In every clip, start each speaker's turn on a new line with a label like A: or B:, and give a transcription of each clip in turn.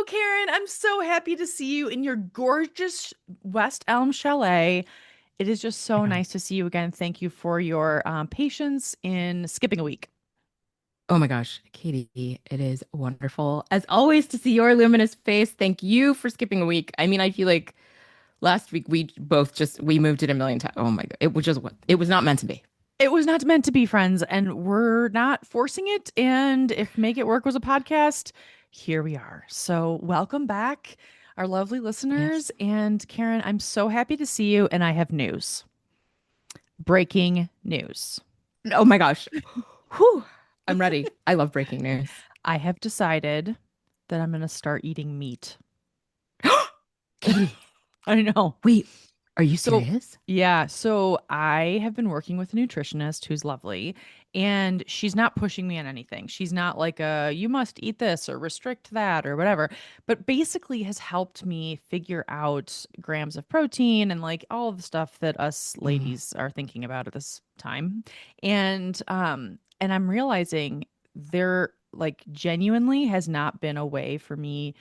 A: Karen. I'm so happy to see you in your gorgeous West Elm Chalet. It is just
B: My
A: so
B: God.
A: nice to see you again. Thank you for your patience in skipping a week.
B: Oh my gosh, Katie, it is wonderful as always to see your luminous face. Thank you for skipping a week. I mean, I feel like last week we both just we moved it a million times. Oh my God, it was just what it was not meant to be.
A: It was not meant to be, friends, and we're not forcing it. And if Make It Work was a podcast, here we are. So, welcome back, our lovely
B: Yes.
A: listeners. And Karen, I'm so happy to see you. And I have news, breaking news.
B: Oh my gosh. Whew. I'm ready. I love breaking news.
A: I have decided that I'm going to start eating meat.
B: Katie,
A: I know.
B: wait, are you
A: So,
B: serious?
A: yeah. So, I have been working with a nutritionist who's lovely, and she's not pushing me on anything. She's not like you must eat this or restrict that or whatever, but basically has helped me figure out grams of protein and like all of the stuff that us
B: Mm.
A: ladies are thinking about at this time. And I'm realizing there like genuinely has not been a way for me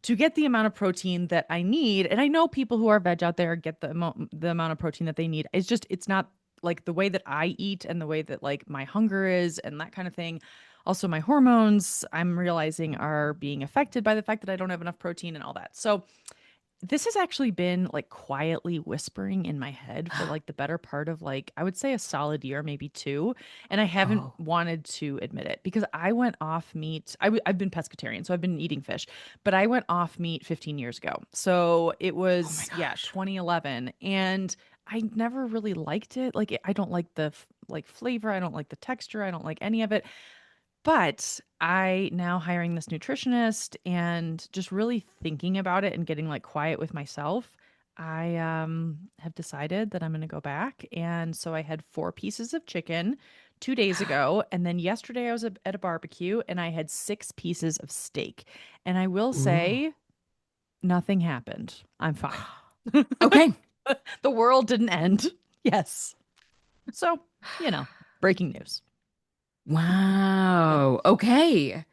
A: to get the amount of protein that I need. And I know people who are veg out there get the amount of protein that they need. It's not like the way that I eat and the way that like my hunger is and that kind of thing. Also, my hormones, I'm realizing, are being affected by the fact that I don't have enough protein and all that. So, this has actually been like quietly whispering in my head for like the better part of like I would say a solid year, maybe two, and I haven't
B: Oh,
A: wanted to admit it because I went off meat. I've been pescatarian, so I've been eating fish, but I went off meat 15 years ago. So it
B: oh my
A: was
B: gosh.
A: 2011, and I never really liked it. Like I don't like the like flavor, I don't like the texture, I don't like any of it. But I now hiring this nutritionist and just really thinking about it and getting like quiet with myself, I have decided that I'm going to go back. And so I had 4 pieces of chicken 2 days ago, and then yesterday I was at a barbecue and I had 6 pieces of steak. And I will
B: Ooh.
A: say nothing happened. I'm fine.
B: Okay.
A: The world didn't end. Yes. So, breaking news.
B: Wow. Okay. Thank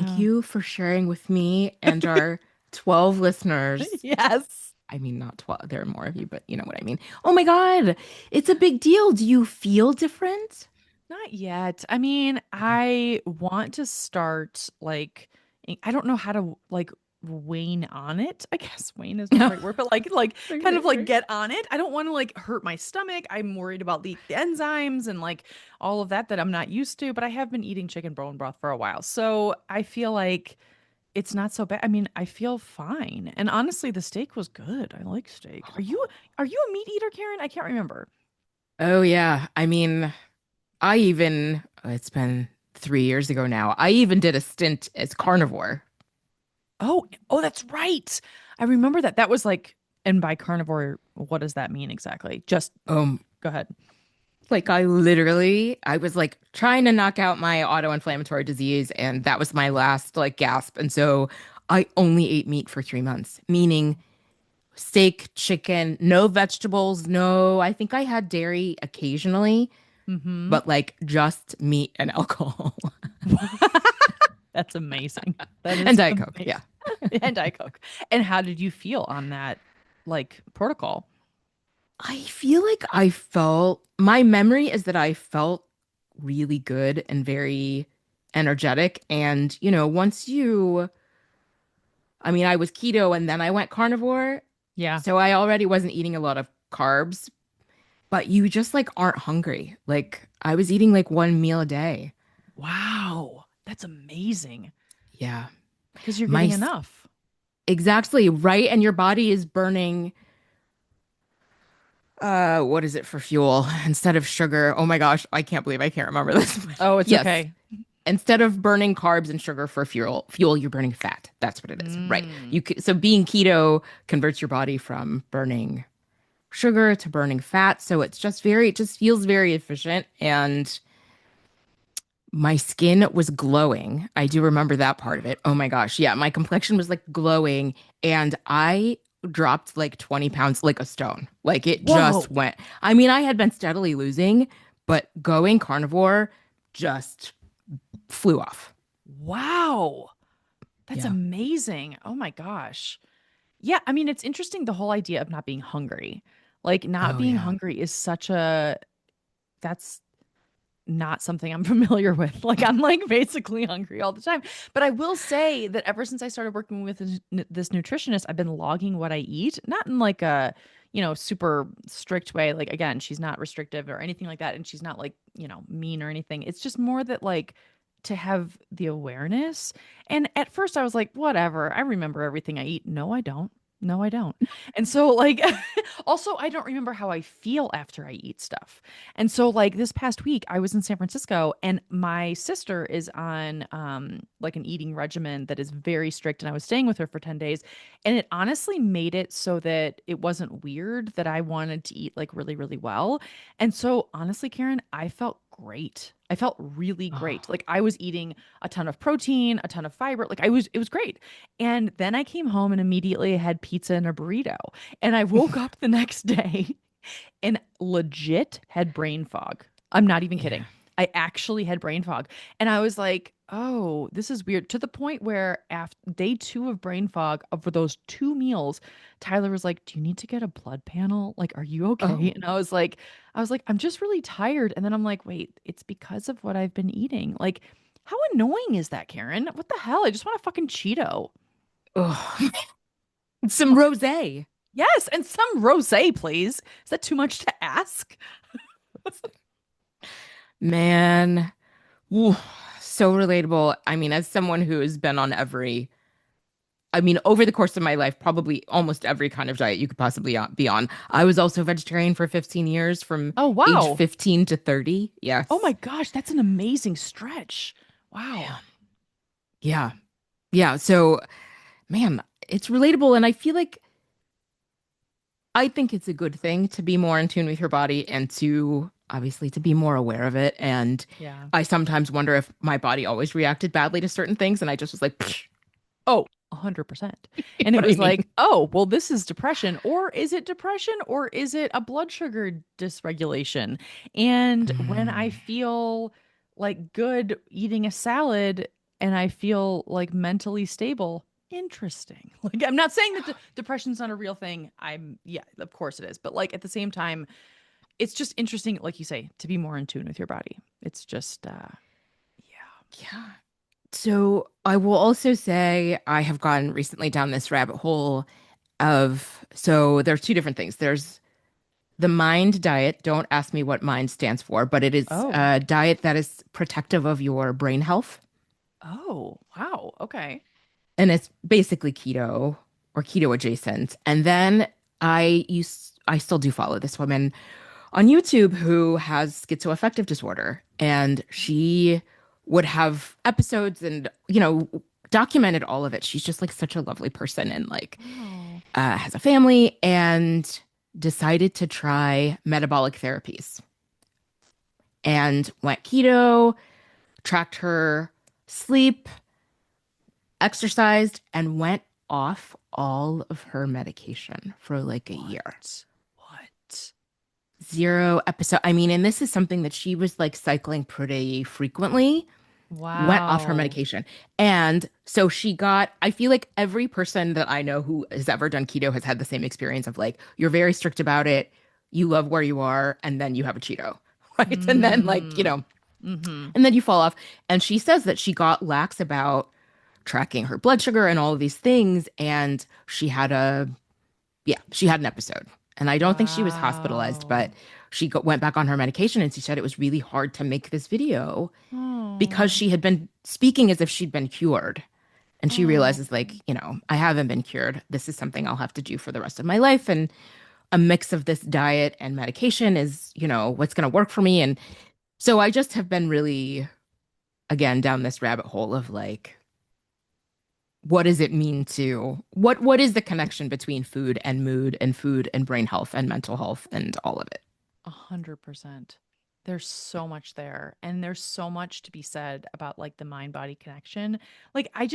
A: Yeah.
B: you for sharing with me and our 12 listeners.
A: Yes.
B: I mean, not 12, there are more of you, but you know what I mean. Oh my God. It's a big deal. Do you feel different?
A: Not yet. I mean,
B: Okay.
A: I want to start like I don't know how to like wane on it. I guess wane is not the right word, but like
B: Right,
A: kind of
B: right,
A: like
B: right.
A: get on it. I don't want to like hurt my stomach. I'm worried about the enzymes and like all of that I'm not used to, but I have been eating chicken bone broth for a while. So I feel like it's not so bad. I mean, I feel fine. And honestly, the steak was good. I like steak. Are you a meat eater, Karen? I can't remember.
B: Oh, yeah. I mean, it's been 3 years ago now. I even did a stint as carnivore.
A: Oh, that's right. I remember that. That was like, and by carnivore, what does that mean exactly? Just
B: Um,
A: go ahead.
B: like I was like trying to knock out my auto-inflammatory disease, and that was my last like gasp. And so I only ate meat for 3 months, meaning steak, chicken, no vegetables, no, I think I had dairy occasionally,
A: Mm-hmm.
B: but like just meat and alcohol
A: That's amazing. That
B: and
A: is
B: Diet Coke.
A: amazing.
B: Yeah.
A: And Diet Coke. And how did you feel on that like protocol?
B: I feel like my memory is that I felt really good and very energetic. And, I mean, I was keto and then I went carnivore.
A: Yeah.
B: So I already wasn't eating a lot of carbs, but you just like aren't hungry. Like I was eating like one meal a day.
A: Wow. That's amazing
B: Yeah.
A: because you're
B: My,
A: getting
B: s-
A: enough.
B: exactly right. And your body is burning, what is it for fuel instead of sugar? Oh my gosh. I can't believe I can't remember this. But
A: Oh, it's
B: yes.
A: okay.
B: Instead of burning carbs and sugar for fuel, you're burning fat. That's what it is. Right.
A: Mm.
B: So being keto converts your body from burning sugar to burning fat. So it just feels very efficient. And my skin was glowing. I do remember that part of it. Oh my gosh. Yeah. My complexion was like glowing. And I dropped like 20 pounds like a stone. Like it just
A: Whoa.
B: went. I mean, I had been steadily losing, but going carnivore just flew off.
A: Wow. That's
B: Yeah.
A: amazing. Oh my gosh. Yeah, I mean, it's interesting the whole idea of not being hungry. Like not
B: Oh
A: being
B: yeah.
A: hungry is such a that's not something I'm familiar with. Like I'm like basically hungry all the time. But I will say that ever since I started working with this nutritionist, I've been logging what I eat, not in like a, super strict way. Like again, she's not restrictive or anything like that and she's not like, mean or anything. It's just more that like to have the awareness. And at first I was like, whatever. I remember everything I eat. No, I don't. No, I don't. And so like also I don't remember how I feel after I eat stuff. And so like this past week I was in San Francisco and my sister is on like an eating regimen that is very strict and I was staying with her for 10 days and it honestly made it so that it wasn't weird that I wanted to eat like really really well. And so honestly Karen, I felt great. I felt really great.
B: Oh.
A: Like I was eating a ton of protein, a ton of fiber. Like it was great. And then I came home and immediately had pizza and a burrito. And I woke up the next day and legit had brain fog. I'm not even
B: Yeah.
A: kidding. I actually had brain fog. And I was like, oh, this is weird. To the point where after day two of brain fog, over those two meals, Tyler was like, do you need to get a blood panel? Like, are you okay?
B: Oh.
A: And I was like, I'm just really tired. And then I'm like, wait, it's because of what I've been eating. Like, how annoying is that, Karen? What the hell? I just want a fucking Cheeto.
B: Oh. Some rosé.
A: Yes, and some rosé, please. Is that too much to ask?
B: Man. Ooh, so relatable. I mean, as someone who has been on over the course of my life, probably almost every kind of diet you could possibly be on. I was also vegetarian for 15 years from
A: Oh,
B: age
A: wow.
B: 15 to 30.
A: Oh my
B: Yes.
A: gosh, that's an amazing stretch. Wow.
B: Man. Yeah. Yeah. So, man, it's relatable. And I feel like I think it's a good thing to be more in tune with your body and to obviously to be more aware of it. And
A: Yeah.
B: I sometimes wonder if my body always reacted badly to certain things. And I just was like, "Psh,"
A: Oh, 100%.
B: you
A: And
B: know
A: it
B: what I
A: was
B: mean?
A: like, oh, well, this is depression. Or is it depression? Or is it a blood sugar dysregulation? And when I
B: Mm.
A: feel like good eating a salad and I feel like mentally stable, interesting. Like, I'm not saying that depression's not a real thing. Yeah, of course it is. But like at the same time, it's just interesting, like you say, to be more in tune with your body. It's just, yeah.
B: Yeah. So I will also say I have gone recently down this rabbit hole of so there's two different things. There's the MIND diet. Don't ask me what MIND stands for, but it is
A: Oh,
B: a diet that is protective of your brain health.
A: oh, wow. Okay.
B: And it's basically keto or keto adjacent. And then I still do follow this woman on YouTube who has schizoaffective disorder, and she would have episodes and documented all of it. She's just like such a lovely person and like
A: Oh,
B: has a family and decided to try metabolic therapies and went keto, tracked her sleep, exercised, and went off all of her medication for like a year.
A: what? What?
B: Zero episode. I mean, and this is something that she was like cycling pretty frequently, went off her
A: Wow.
B: medication. And so she got, I feel like every person that I know who has ever done keto has had the same experience of like, you're very strict about it, you love where you are, and then you have a Cheeto, right? And then like,
A: Mm. Mm-hmm.
B: and then you fall off. And she says that she got lax about tracking her blood sugar and all of these things. And she had an episode. And I don't think she was hospitalized, but
A: Wow.
B: went back on her medication and she said it was really hard to make this video because
A: Oh.
B: she had been speaking as if she'd been cured. And she
A: Oh.
B: realizes, like, I haven't been cured. This is something I'll have to do for the rest of my life. And a mix of this diet and medication is, what's going to work for me. And so I just have been really, again, down this rabbit hole of like, what does it mean to what is the connection between food and mood and food and brain health and mental health and all of it?
A: 100%. There's so much there. And there's so much to be said about like the mind body connection. Like, I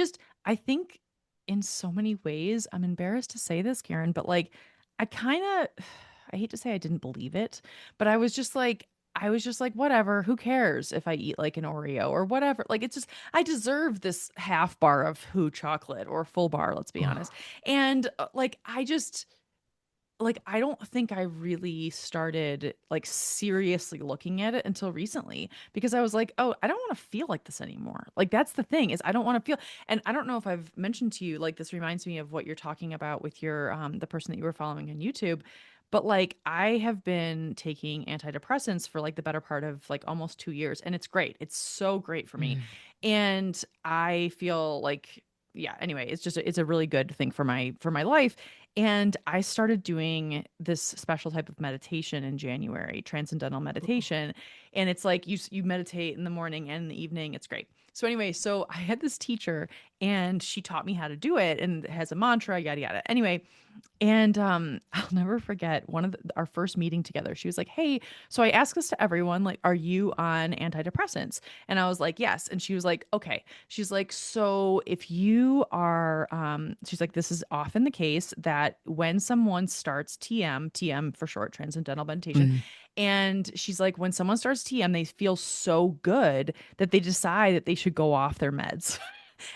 A: think in so many ways, I'm embarrassed to say this, Karen, but like, I kind of, I hate to say I didn't believe it, but I was just like, I was just like, whatever, who cares if I eat like an Oreo or whatever? Like, it's just, I deserve this half bar of Who chocolate or full bar, let's be honest. And like, I don't think I really started like seriously looking at it until recently because I was like, oh, I don't want to feel like this anymore. Like that's the thing is I don't want to feel, and I don't know if I've mentioned to you, like this reminds me of what you're talking about with your the person that you were following on YouTube. But like I have been taking antidepressants for like the better part of like almost 2 years, and it's great. It's so great for me.
B: Mm.
A: And I feel like yeah, anyway, it's a really good thing for my life. And I started doing this special type of meditation in January, transcendental meditation. And it's like you meditate in the morning and in the evening. It's great. So anyway, so I had this teacher and she taught me how to do it and it has a mantra, yada yada. Anyway, and I'll never forget our first meeting together. She was like, "Hey, so I asked this to everyone, like, are you on antidepressants?" And I was like, "Yes." And she was like, "Okay." She's like, "So if you are, she's like, this is often the case that when someone starts TM for short, transcendental meditation,
B: Mm.
A: and she's like, when someone starts TM, they feel so good that they decide that they should go off their meds."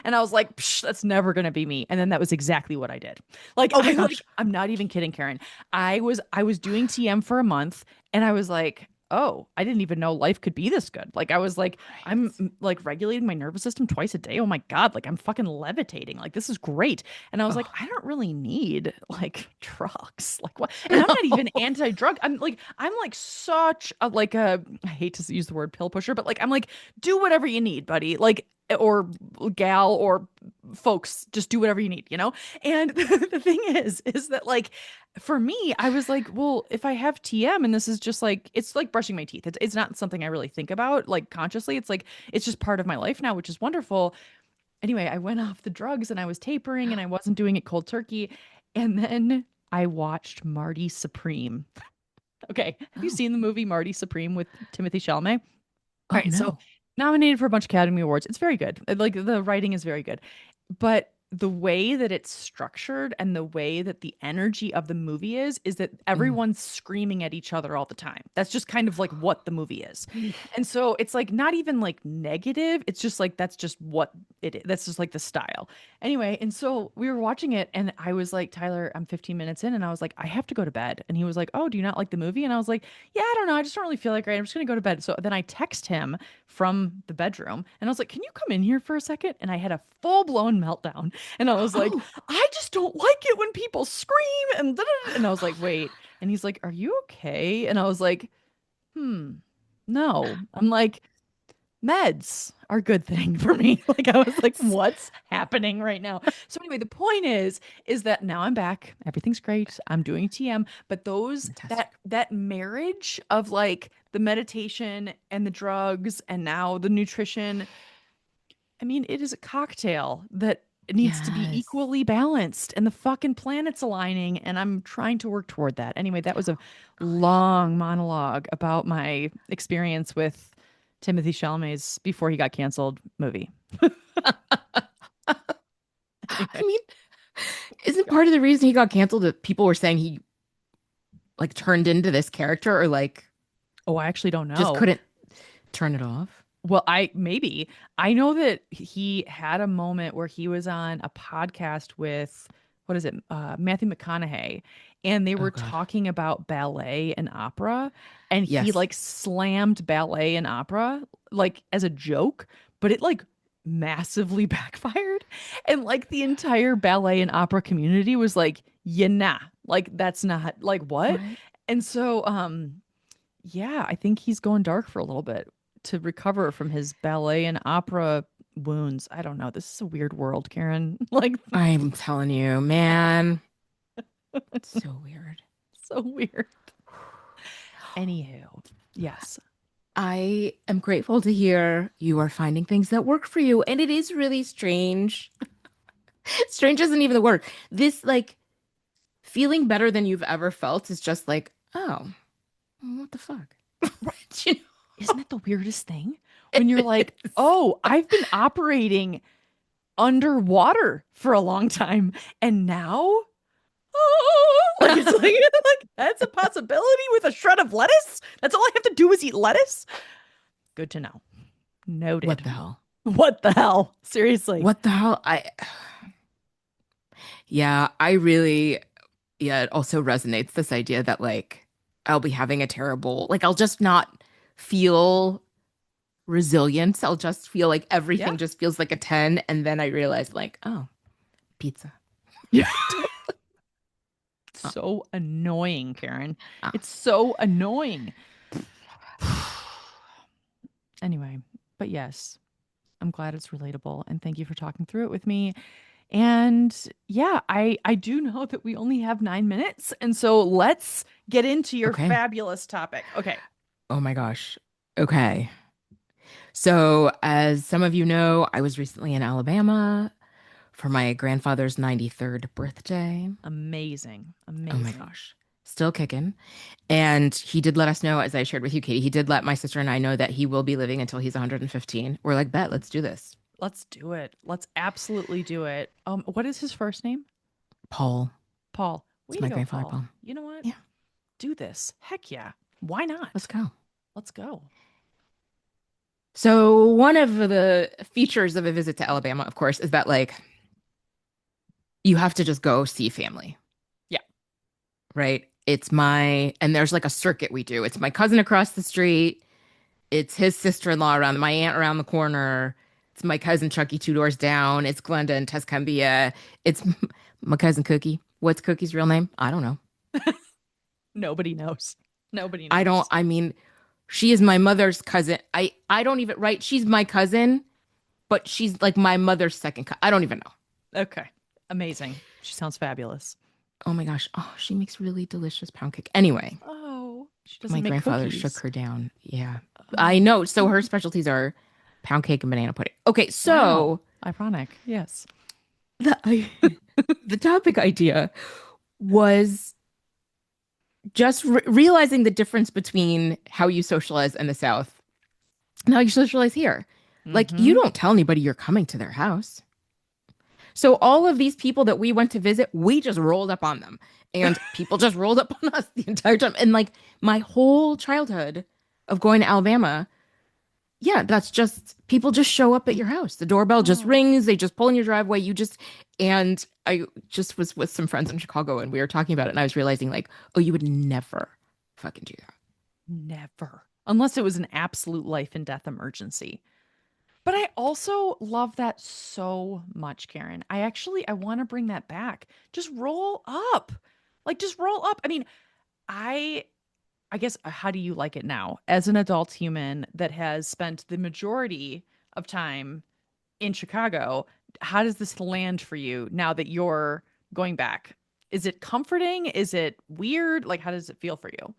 A: And I was like, Psh, that's never going to be me. And then that was exactly what I did. Like,
B: Oh my gosh.
A: I'm not even kidding, Karen. I was doing TM for a month and I was like, oh, I didn't even know life could be this good. Like, I was like, I'm
B: Right.
A: like regulating my nervous system twice a day. Oh my God. Like, I'm fucking levitating. Like, this is great. And I was like,
B: Oh.
A: I don't really need like drugs. Like, what? And I'm not even anti drug. I'm like such a, like a, I hate to use the word pill pusher, but like, I'm like, do whatever you need, buddy. Like, or gal or folks, just do whatever you need, you know? And the thing is that like for me, I was like, well, if I have TM and this is just like it's like brushing my teeth. It's not something I really think about like consciously. It's like it's just part of my life now, which is wonderful. Anyway, I went off the drugs and I was tapering and I wasn't doing it cold turkey. And then I watched Marty Supreme. Okay. Have you
B: Oh.
A: seen the movie Marty Supreme with Timothy Chalamet? All
B: Oh
A: right, so
B: no.
A: nominated for a bunch of Academy Awards. It's very good. Like the writing is very good. But the way that it's structured and the way that the energy of the movie is that
B: Mm.
A: everyone's screaming at each other all the time. That's just kind of like what the movie is. And so it's like not even like negative. It's just like that's just what it is. That's just like the style. Anyway, and so we were watching it and I was like, Tyler, I'm 15 minutes in and I was like, I have to go to bed. And he was like, oh, do you not like the movie? And I was like, yeah, I don't know. I just don't really feel like it. I'm just gonna go to bed. So then I text him from the bedroom and I was like, can you come in here for a second? And I had a full blown meltdown. And I was like,
B: Oh.
A: I just don't like it when people scream and and I was like, wait. And he's like, are you okay? And I was like, no. I'm like, meds are a good thing for me. Like I was like, what's happening right now? So anyway, the point is that now I'm back. Everything's great. I'm doing TM, but those
B: Fantastic.
A: that marriage of like the meditation and the drugs and now the nutrition, I mean, it is a cocktail that needs to be
B: Yes.
A: equally balanced and the fucking planet's aligning and I'm trying to work toward that. Anyway, that was a long monologue about my experience with Timothy Chalamet's before he got canceled movie.
B: I
A: Anyway,
B: mean, isn't part of the reason he got canceled that people were saying he like turned into this character or like
A: oh, I actually don't
B: just
A: know.
B: couldn't turn it off?
A: Well, I know that he had a moment where he was on a podcast with what is it, Matthew McConaughey, and they
B: Oh
A: were
B: God.
A: talking about ballet and opera, and he
B: Yes.
A: like slammed ballet and opera like as a joke, but it like massively backfired, and like the entire ballet and opera community was like, yeah, nah, like that's not like what,
B: Right.
A: and so yeah, I think he's going dark for a little bit to recover from his ballet and opera wounds. I don't know. This is a weird world, Karen. Like,
B: I'm telling you, man. So weird.
A: so weird. Anywho, yes.
B: I am grateful to hear you are finding things that work for you. And it is really strange. Strange isn't even the word. This, like, feeling better than you've ever felt is just like, oh, what the fuck?
A: Right.
B: You
A: Isn't
B: know?
A: that the weirdest thing? When you're
B: It
A: like,
B: is.
A: oh, I've been operating underwater for a long time. And now, Like it's like, like that's a possibility with a shred of lettuce. That's all I have to do is eat lettuce. Good to know.
B: What
A: Noted.
B: the hell?
A: What the hell? Seriously.
B: What the hell? Yeah, I really, yeah, it also resonates this idea that like I'll be having a terrible, like I'll just not feel resilience. I'll just feel like
A: Yeah.
B: everything just feels like a 10. And then I realize like, oh, pizza.
A: Yeah.
B: Oh,
A: So annoying, Karen.
B: oh.
A: It's so annoying. Anyway, but yes, I'm glad it's relatable and thank you for talking through it with me. And yeah, I do know that we only have 9 minutes, and so let's get into your
B: Okay.
A: fabulous topic. Okay.
B: Oh my gosh. Okay. So, as some of you know, I was recently in Alabama for my grandfather's 93rd birthday.
A: Amazing.
B: Oh my
A: Amazing.
B: gosh. Still kicking. And he did let us know, as I shared with you, Katie, he did let my sister and I know that he will be living until he's 115. We're like, bet, let's do this.
A: Let's do it. Let's absolutely do it. What is his first name?
B: Paul.
A: Paul. Way
B: It's
A: to
B: my
A: go,
B: grandfather,
A: Paul.
B: Paul.
A: You know what?
B: Yeah,
A: Do this. Heck yeah. Why
B: let's
A: not?
B: go.
A: Let's go.
B: So, one of the features of a visit to Alabama, of course, is that like you have to just go see family,
A: Yeah.
B: right? And there's like a circuit we do. It's my cousin across the street. It's his sister-in-law around, my aunt around the corner. It's my cousin Chucky 2 doors down. It's Glenda and Tuscumbia. It's my cousin Cookie. What's Cookie's real name? I don't know.
A: Nobody knows. Nobody
B: I don't,
A: knows.
B: I mean, she is my mother's cousin. I don't even, right? She's my cousin, but she's like my mother's second cousin. I don't even know.
A: Okay. Amazing. She sounds fabulous.
B: Oh my gosh. Oh, she makes really delicious pound cake. Anyway,
A: Oh, she
B: my
A: doesn't make
B: grandfather shook
A: cookies.
B: her down. Yeah. I
A: Oh,
B: know. So her specialties are pound cake and banana pudding. Okay,
A: wow.
B: so
A: Ironic. Yes.
B: the the topic idea was just realizing the difference between how you socialize in the South and how you socialize here. Like, you
A: Mm-hmm.
B: don't tell anybody you're coming to their house. So, all of these people that we went to visit, we just rolled up on them. And people just rolled up on us the entire time. And like my whole childhood of going to Alabama, yeah, that's just people just show up at your house. The doorbell just
A: Oh.
B: rings, they just pull in your driveway. And I just was with some friends in Chicago and we were talking about it. And I was realizing, like, oh, you would never fucking do that.
A: Never. Unless it was an absolute life and death emergency. But I also love that so much, Karen. I want to bring that back. Just roll up. Like just roll up. I mean, I I guess how do you like it now as an adult human that has spent the majority of time in Chicago? How does this land for you now that you're going back? Is it comforting? Is it weird? Like how does it feel for you?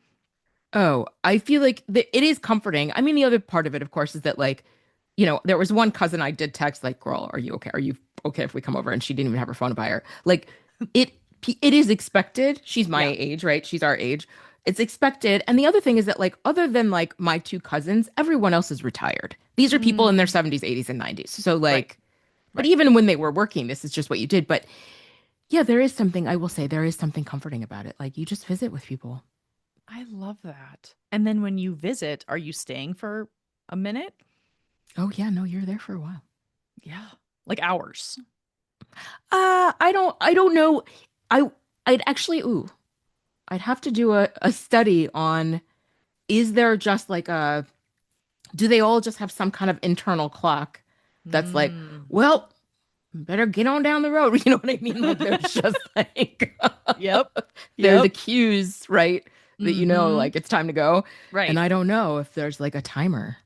B: Oh, I feel like it is comforting. I mean, the other part of it, of course, is that like, there was one cousin I did text, like, girl, are you okay? Are you okay if we come over? And she didn't even have her phone by her. Like, it it is expected. She's my
A: Yeah.
B: age, right? She's our age. It's expected. And the other thing is that, like, other than like my two cousins, everyone else is retired. These are people in their
A: Mm,
B: 70s, 80s, and 90s. So
A: right.
B: like, but
A: Right.
B: even when they were working, this is just what you did. But yeah, there is something, I will say, there is something comforting about it. Like, you just visit with people.
A: I love that. And then when you visit, are you staying for a minute?
B: Oh yeah, no, you're there for a while.
A: Yeah. Like hours.
B: I don't know. I I'd actually, I'd have to do a study on, is there just like do they all just have some kind of internal clock that's like,
A: Mm.
B: well, better get on down the road. You know what I mean? Like there's just like
A: Yep.
B: there's the
A: Yep.
B: cues, right? That
A: Mm-hmm.
B: like it's time to go. And
A: Right.
B: I don't know if there's like a timer.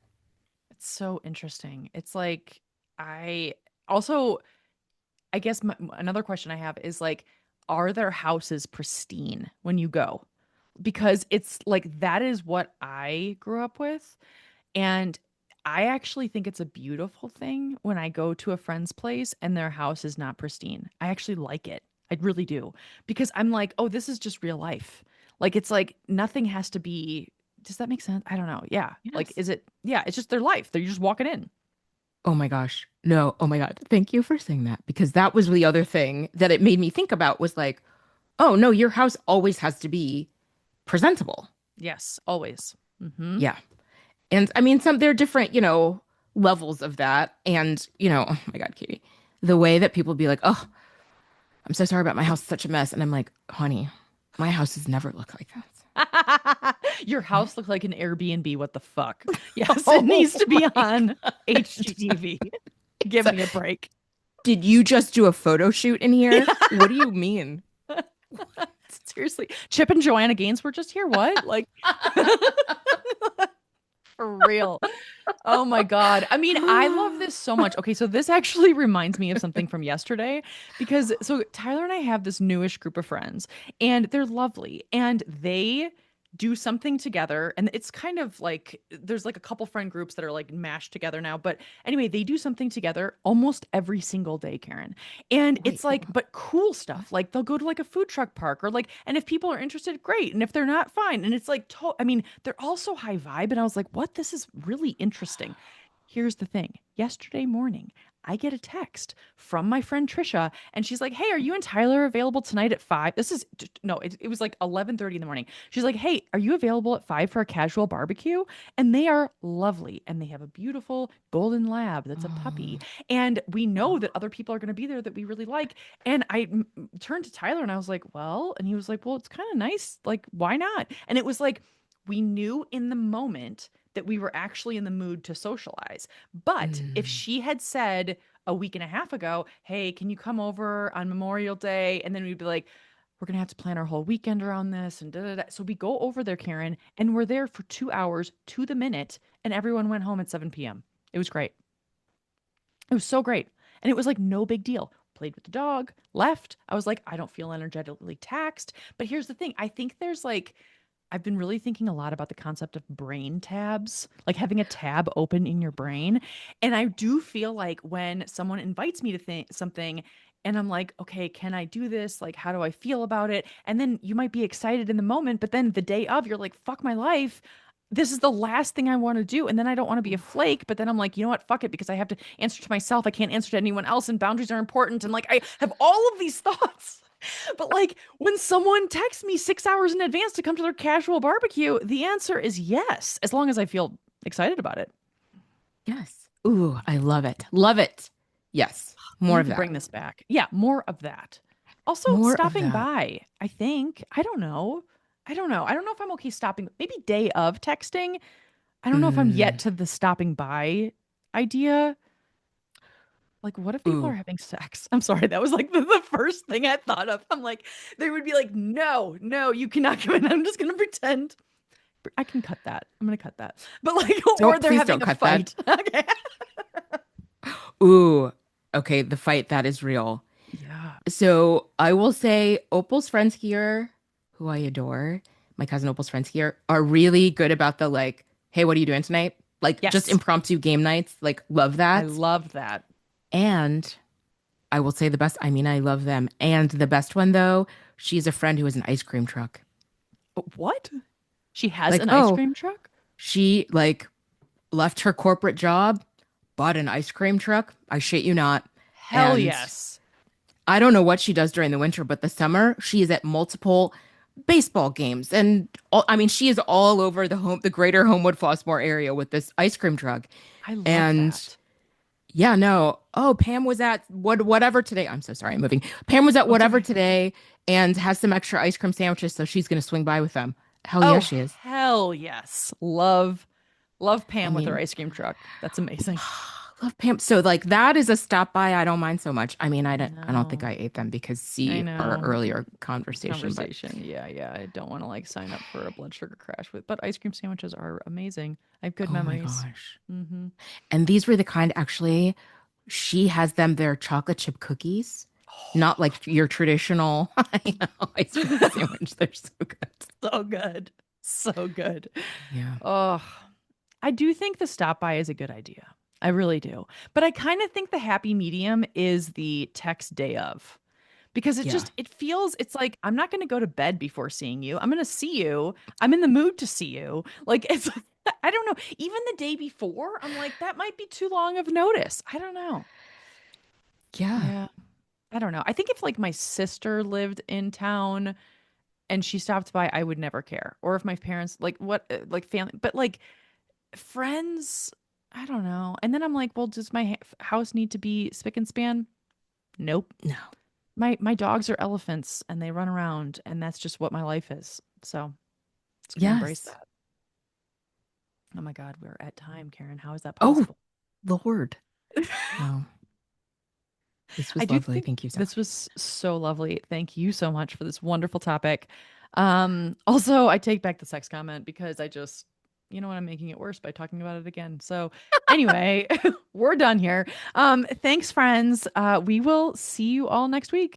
A: It's so interesting. It's like I also I guess another question I have is like, are their houses pristine when you go? Because it's like that is what I grew up with. And I actually think it's a beautiful thing when I go to a friend's place and their house is not pristine. I actually like it. I really do. Because I'm like, oh, this is just real life. Like, it's like nothing has to be. Does that make sense? I don't know. Yeah. Like,
B: Yes.
A: is it? Yeah. It's just their life. They're just walking in.
B: Oh my gosh. No. Oh my God. Thank you for saying that because that was the other thing that it made me think about was like, Oh, no, your house always has to be presentable.
A: Yes, always. Mm-hmm.
B: Yeah. And I mean, there are different, levels of that. And, oh my God, Katie, the way that people be like, oh, I'm so sorry about my house, it's such a mess. And I'm like, honey, my house has never looked like
A: Your
B: that.
A: house looked like an Airbnb. What the fuck? Yes, it
B: Oh
A: needs to be
B: my
A: on
B: God.
A: HGTV. Give
B: So,
A: me a break.
B: did you just do a photo shoot in here? What do you mean?
A: Seriously, Chip and Joanna Gaines were just here. What? Like, for real. Oh my God. I mean, I love this so much. Okay, so this actually reminds me of something from yesterday because so Tyler and I have this newish group of friends and they're lovely and they do something together and it's kind of like there's like a couple friend groups that are like mashed together now but anyway they do something together almost every single day, Karen, and
B: Wait,
A: it's like but cool stuff like they'll go to like a food truck park or like and if people are interested great and if they're not fine and it's like I mean they're all so high vibe and I was like what this is really interesting. Here's the thing. Yesterday morning, I get a text from my friend Trisha, and she's like, "Hey, are you and Tyler available tonight at 5?" This is no, it was like 11:30 in the morning. She's like, "Hey, are you available at 5 for a casual barbecue?" And they are lovely, and they have a beautiful golden lab that's a puppy, and we know that other people are going to be there that we really like. And turned to Tyler, and I was like, "Well," and he was like, "Well, it's kind of nice. Like, why not?" And it was like we knew in the moment that we were actually in the mood to socialize. But if
B: Mm.
A: she had said a week and a half ago, "Hey, can you come over on Memorial Day?" And then we'd be like, "We're going to have to plan our whole weekend around this." And da, da, da. So we go over there, Karen, and we're there for 2 hours to the minute. And everyone went home at 7 p.m. It was great. It was so great. And it was like no big deal. Played with the dog, left. I was like, I don't feel energetically taxed. But here's the thing I think there's like, I've been really thinking a lot about the concept of brain tabs, like having a tab open in your brain. And I do feel like when someone invites me to think something and I'm like, okay, can I do this? Like, how do I feel about it? And then you might be excited in the moment, but then the day of, you're like, fuck my life. This is the last thing I want to do. And then I don't want to be a flake, but then I'm like, you know what? Fuck it, because I have to answer to myself. I can't answer to anyone else, and boundaries are important. And like, I have all of these thoughts. But like when someone texts me 6 hours in advance to come to their casual barbecue, the answer is yes, as long as I feel excited about it.
B: Yes. Ooh, I love it. Love it. Yes.
A: We
B: More
A: need
B: of
A: to
B: that.
A: bring this back. Yeah, more of that. Also,
B: More of
A: stopping
B: that.
A: by, I think. I don't know. I don't know if I'm okay stopping. Maybe day of texting. I don't know if I'm yet
B: Mm.
A: to the stopping by idea. Like, what if people are
B: Ooh.
A: having sex? I'm sorry, that was like the first thing I thought of. I'm like, they would be like, no, no, you cannot come in. I'm just gonna pretend. I can cut that. I'm gonna cut that. But like, or
B: Don't,
A: they're
B: please don't
A: having a
B: cut that.
A: fight. Okay.
B: Ooh. Okay, the fight that is real.
A: Yeah.
B: So I will say Opal's friends here, who I adore, my cousin Opal's friends here, are really good about the like, hey, what are you doing tonight? Like just
A: Yes.
B: impromptu game nights. Like, love
A: I
B: that.
A: love that.
B: And I will say the best, I mean, I love them. And the best one though, she's a friend who has an ice cream truck.
A: What? She has
B: Like,
A: an ice
B: oh,
A: cream truck?
B: she like left her corporate job, bought an ice cream truck. I shit you not.
A: Hell
B: And
A: yes.
B: I don't know what she does during the winter, but the summer she is at multiple baseball games and all, I mean, she is all over the greater Homewood Flossmoor area with this ice cream truck.
A: I love
B: And
A: that.
B: yeah, no. Oh, Pam was at whatever today. I'm so sorry, I'm moving. Pam was at
A: Oh, it's
B: whatever
A: okay.
B: today and has some extra ice cream sandwiches, so she's gonna swing by with them. Hell yeah,
A: Oh,
B: she is.
A: hell yes. Love
B: I
A: Pam with her
B: mean,
A: ice cream truck. That's amazing.
B: love Pam. So like that is a stop by. I don't mind so much. I mean,
A: I
B: I don't think
A: know.
B: I ate them because
A: I
B: see our
A: know.
B: earlier conversation, but
A: Conversation. Yeah, yeah. I don't want to like sign up for a blood sugar crash with, but ice cream sandwiches are amazing. I have good
B: oh my
A: memories.
B: gosh.
A: Mm-hmm.
B: And these were the kind actually she has them their chocolate chip cookies, not like your traditional I know, ice cream sandwich. They're so good.
A: So good. So good.
B: Yeah.
A: Oh, I do think the stop by is a good idea. I really do. But I kind of think the happy medium is the text day of because
B: Yeah.
A: it feels it's like I'm not going to go to bed before seeing you. I'm going to see you. I'm in the mood to see you. Like it's I don't know. Even the day before, I'm like that might be too long of notice. I don't know.
B: Yeah.
A: Yeah. I don't know. I think if like my sister lived in town and she stopped by, I would never care. Or if my parents like what like family, but like friends, I don't know. And then I'm like, well, does my house need to be spick and span? Nope.
B: No.
A: My dogs are elephants and they run around and that's just what my life is. So, just going to embrace
B: Yes.
A: that. Oh my God, we're at time, Karen. How is that
B: Oh,
A: possible?
B: Lord. Well, this
A: I
B: was
A: do
B: lovely.
A: think
B: Thank you so
A: this
B: much.
A: was so lovely. Thank you so much for this wonderful topic. Also, I take back the sex comment because I just, you know what, I'm making it worse by talking about it again. So, anyway, we're done here. Thanks, friends. We will see you all next week.